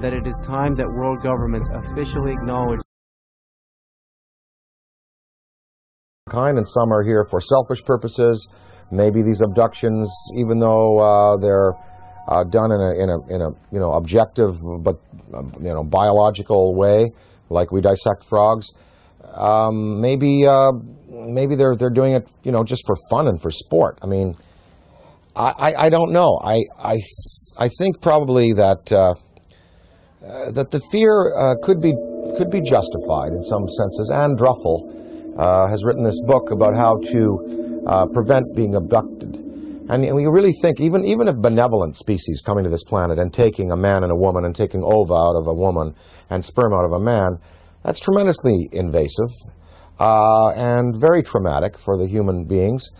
that it is time that world governments officially acknowledge kind, and some are here for selfish purposes. Maybe these abductions, even though they're done in a objective but biological way, like we dissect frogs, maybe they're doing it just for fun and for sport. I mean, I don't know. I think probably that that the fear could be justified in some senses. Anne Druffel has written this book about how to prevent being abducted. And we really think, even if benevolent species coming to this planet and taking a man and a woman and taking ova out of a woman and sperm out of a man, that's tremendously invasive and very traumatic for the human beings.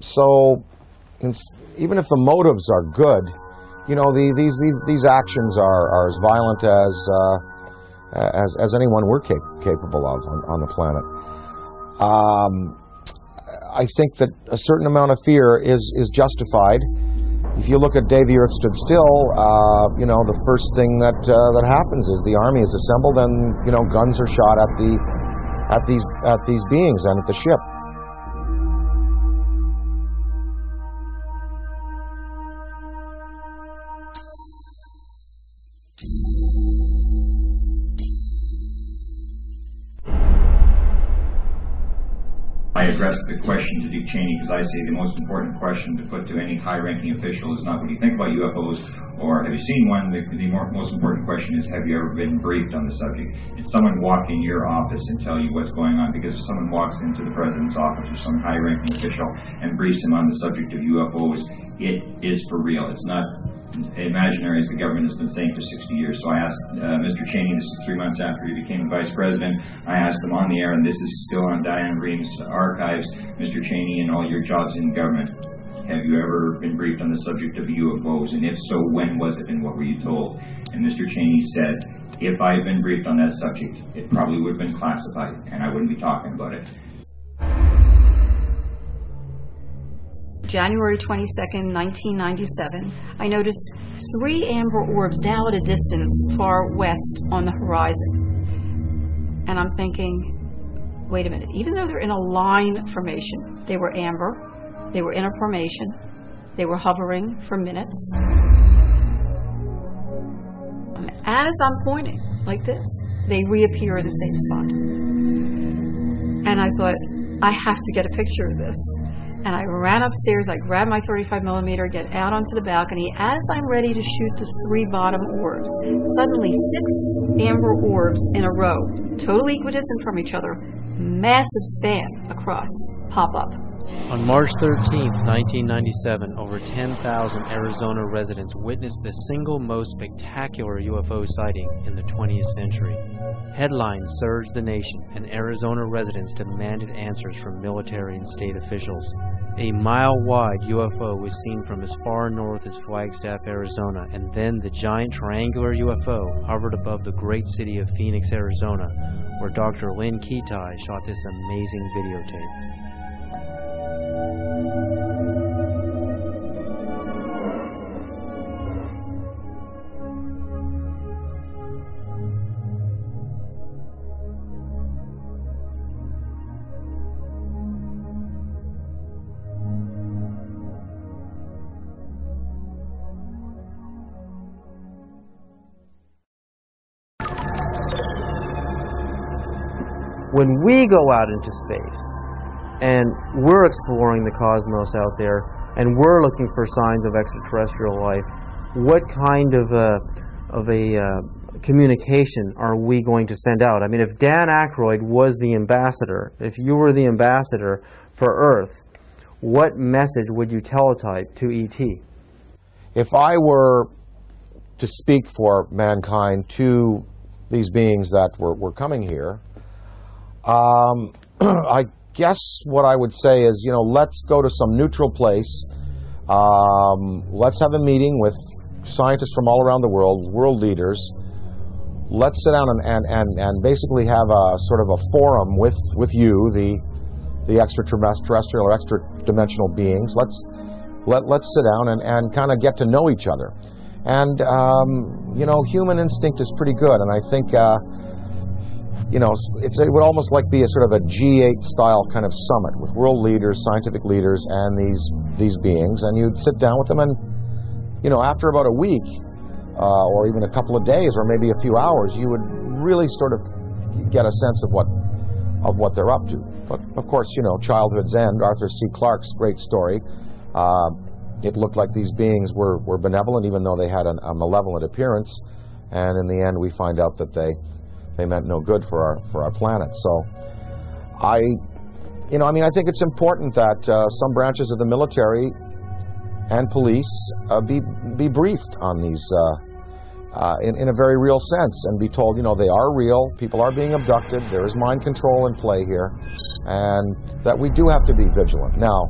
So even if the motives are good, these actions are as violent as anyone we're capable of on the planet. I think that a certain amount of fear is justified. If you look at Day the Earth Stood Still, the first thing that happens is the army is assembled and guns are shot at these beings and at the ship. I addressed the question to Dick Cheney because I say the most important question to put to any high-ranking official is not what do you think about UFOs or have you seen one. The most important question is, have you ever been briefed on the subject? Did someone walk in your office and tell you what's going on? Because if someone walks into the president's office or some high-ranking official and briefs him on the subject of UFOs, it is for real. It's not imaginary, as the government has been saying for 60 years. So I asked Mr. Cheney, this is 3 months after he became vice president, I asked him on the air, and this is still on Diane Ream's archives, Mr. Cheney, in all your jobs in government, have you ever been briefed on the subject of UFOs? And if so, when was it and what were you told? And Mr. Cheney said, if I had been briefed on that subject, it probably would have been classified and I wouldn't be talking about it. January 22nd, 1997, I noticed 3 amber orbs now at a distance far west on the horizon. And I'm thinking, wait a minute, even though they're in a line formation, they were amber, they were in a formation, they were hovering for minutes. And as I'm pointing like this, they reappear in the same spot. And I thought, I have to get a picture of this. And I ran upstairs, I grabbed my 35mm, get out onto the balcony. As I'm ready to shoot the 3 bottom orbs, suddenly 6 amber orbs in a row, totally equidistant from each other, massive span across, pop up. On March 13, 1997, over 10,000 Arizona residents witnessed the single most spectacular UFO sighting in the 20th century. Headlines surged the nation, and Arizona residents demanded answers from military and state officials. A mile-wide UFO was seen from as far north as Flagstaff, Arizona, and then the giant triangular UFO hovered above the great city of Phoenix, Arizona, where Dr. Lynn Ketai shot this amazing videotape. When we go out into space and we're exploring the cosmos out there and we're looking for signs of extraterrestrial life, what kind of a communication are we going to send out? I mean, if Dan Aykroyd was the ambassador, if you were the ambassador for Earth, what message would you teletype to ET? If I were to speak for mankind to these beings that were coming here, I guess what I would say is, let's go to some neutral place. Let's have a meeting with scientists from all around the world leaders. Let's sit down and basically have a sort of a forum with you, the extraterrestrial or extra-dimensional beings. Let's sit down and kind of get to know each other. And you know, human instinct is pretty good, and I think, you know, it would almost like be a sort of a G8 style kind of summit with world leaders, scientific leaders, and these beings, and you'd sit down with them, and, you know, after about a week, or even a couple of days, or maybe a few hours, you would really sort of get a sense of what they're up to. But of course, you know, childhood's end, Arthur C. Clarke's great story, it looked like these beings were benevolent, even though they had a malevolent appearance, and in the end we find out that they meant no good for our planet. So I think it's important that some branches of the military and police be briefed on these in a very real sense, and be told, you know, they are real, people are being abducted, there is mind control in play here, and that we do have to be vigilant. Now,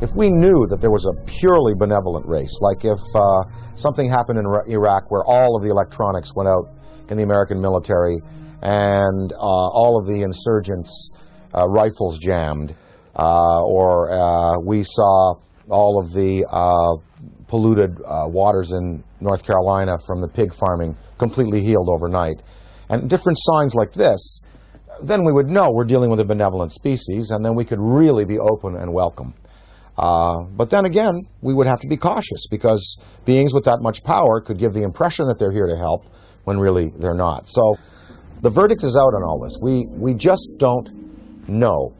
if we knew that there was a purely benevolent race, like if something happened in Iraq where all of the electronics went out in the American military and all of the insurgents' rifles jammed, or we saw all of the polluted waters in North Carolina from the pig farming completely healed overnight, and different signs like this, then we would know we're dealing with a benevolent species, and then we could really be open and welcome. But then again, we would have to be cautious, because beings with that much power could give the impression that they're here to help when really they're not. So the verdict is out on all this. We just don't know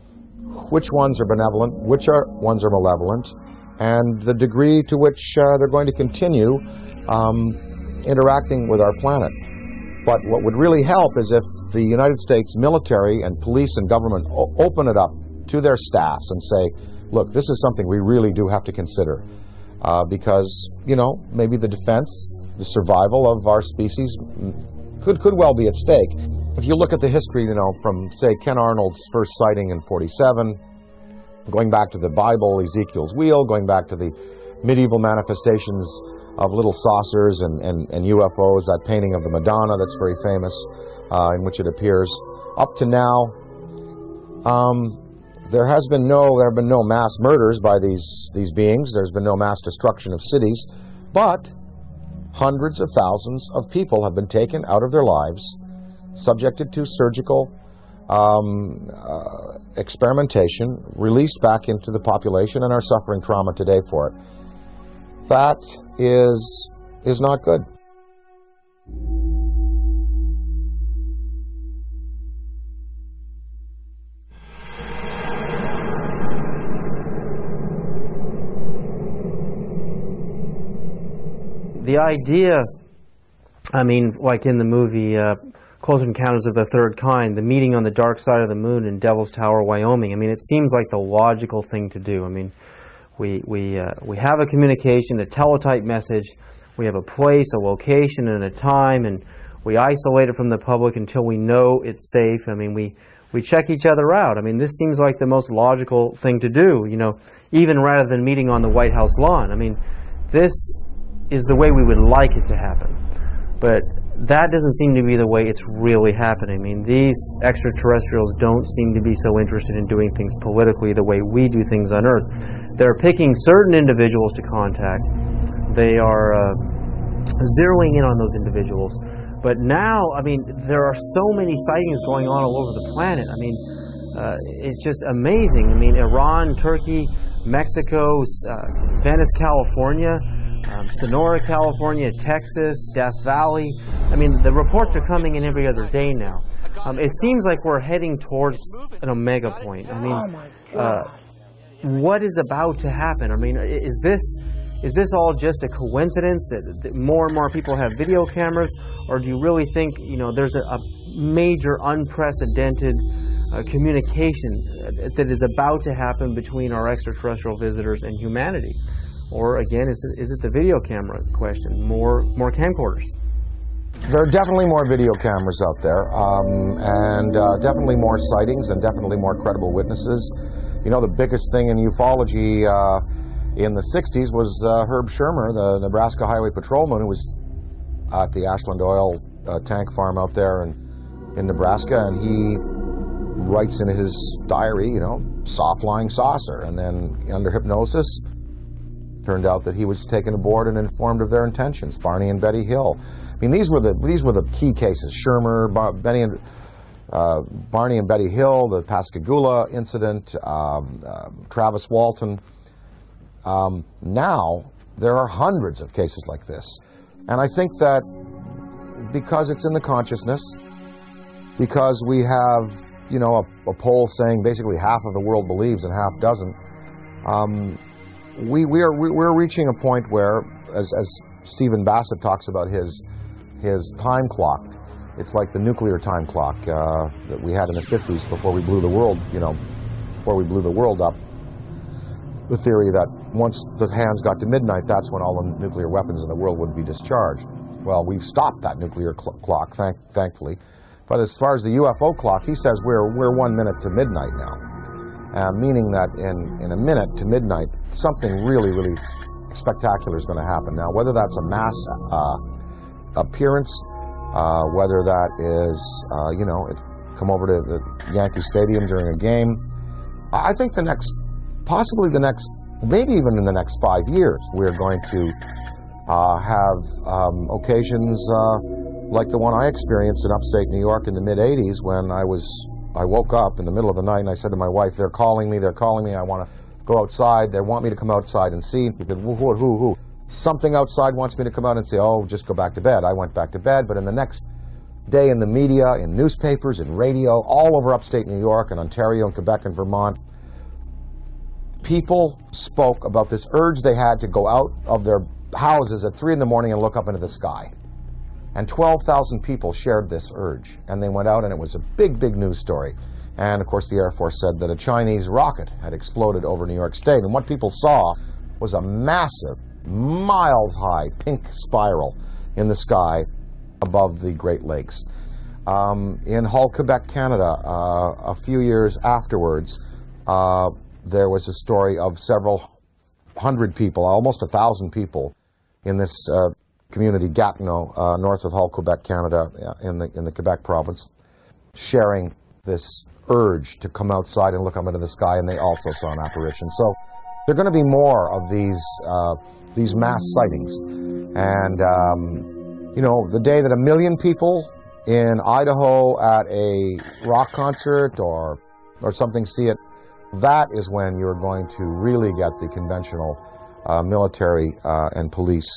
which ones are benevolent, which ones are malevolent, and the degree to which they're going to continue interacting with our planet. But what would really help is if the United States military and police and government open it up to their staffs and say, look, this is something we really do have to consider, because, you know, maybe the defense, the survival of our species could well be at stake. If you look at the history, you know, from, say, Ken Arnold's first sighting in '47, going back to the Bible, Ezekiel's wheel, going back to the medieval manifestations of little saucers and UFOs, that painting of the Madonna that's very famous, in which it appears, up to now, there have been no mass murders by these beings. There's been no mass destruction of cities, but hundreds of thousands of people have been taken out of their lives, subjected to surgical experimentation, released back into the population, and are suffering trauma today for it. That is not good. The idea, I mean, like in the movie Close Encounters of the Third Kind, the meeting on the dark side of the moon in Devil's Tower, Wyoming, I mean, it seems like the logical thing to do. I mean, we have a communication, a teletype message, we have a place, a location, and a time, and we isolate it from the public until we know it's safe. I mean, we check each other out. I mean, this seems like the most logical thing to do, you know, even rather than meeting on the White House lawn. I mean, this is the way we would like it to happen. But that doesn't seem to be the way it's really happening. I mean, these extraterrestrials don't seem to be so interested in doing things politically the way we do things on Earth. They're picking certain individuals to contact. They are zeroing in on those individuals. But now, I mean, there are so many sightings going on all over the planet. I mean, it's just amazing. I mean, Iran, Turkey, Mexico, Venice, California, Sonora, California, Texas, Death Valley. I mean, the reports are coming in every other day now. It seems like we're heading towards an omega point. I mean, what is about to happen? I mean, is this all just a coincidence that more and more people have video cameras, or do you really think, you know, there's a major unprecedented communication that is about to happen between our extraterrestrial visitors and humanity? Or again, is it the video camera question? More camcorders? There are definitely more video cameras out there, and definitely more sightings, and definitely more credible witnesses. You know, the biggest thing in ufology in the 60s was Herb Shermer, the Nebraska Highway Patrolman, who was at the Ashland Oil tank farm out there in Nebraska, and he writes in his diary, you know, saw flying saucer, and then under hypnosis, Turned out that he was taken aboard and informed of their intentions. Barney and Betty Hill. I mean, these were the key cases. Shermer, Barney and Betty Hill, the Pascagoula incident, Travis Walton. Now there are hundreds of cases like this, and I think that because it's in the consciousness, because we have, you know, a poll saying basically half of the world believes and half doesn't. We're reaching a point where, as Stephen Bassett talks about his time clock, it's like the nuclear time clock that we had in the 50s before we blew the world, before we blew the world up. The theory that once the hands got to midnight, that's when all the nuclear weapons in the world would be discharged. Well, we've stopped that nuclear clock, thankfully. But as far as the UFO clock, he says we're 1 minute to midnight now. Meaning that in a minute to midnight, something really, really spectacular is going to happen. Now, whether that's a mass appearance, whether that is, come over to the Yankee Stadium during a game, I think possibly the next, maybe even in the next 5 years, we're going to have occasions like the one I experienced in upstate New York in the mid-'80s when I woke up in the middle of the night and I said to my wife, they're calling me, I want to go outside, they want me to come outside and see. He said, who? Something outside wants me to come out and say, oh, just go back to bed. I went back to bed, but in the next day in the media, in newspapers, in radio, all over upstate New York and Ontario and Quebec and Vermont, people spoke about this urge they had to go out of their houses at 3 in the morning and look up into the sky. And 12,000 people shared this urge, and they went out, and it was a big, big news story. And of course the Air Force said that a Chinese rocket had exploded over New York State, and what people saw was a massive, miles-high pink spiral in the sky above the Great Lakes. In Hull, Quebec, Canada, a few years afterwards, there was a story of several hundred people, almost 1,000 people, in this community, Gatineau, north of Hull, Quebec, Canada, in the Quebec province, sharing this urge to come outside and look up into the sky, and they also saw an apparition. So there are going to be more of these mass sightings. And, the day that 1 million people in Idaho at a rock concert or something see it, that is when you're going to really get the conventional military and police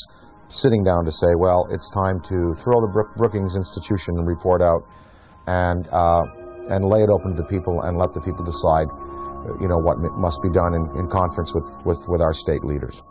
sitting down to say, well, it's time to throw the Brookings Institution report out and lay it open to the people and let the people decide, what must be done in conference with our state leaders.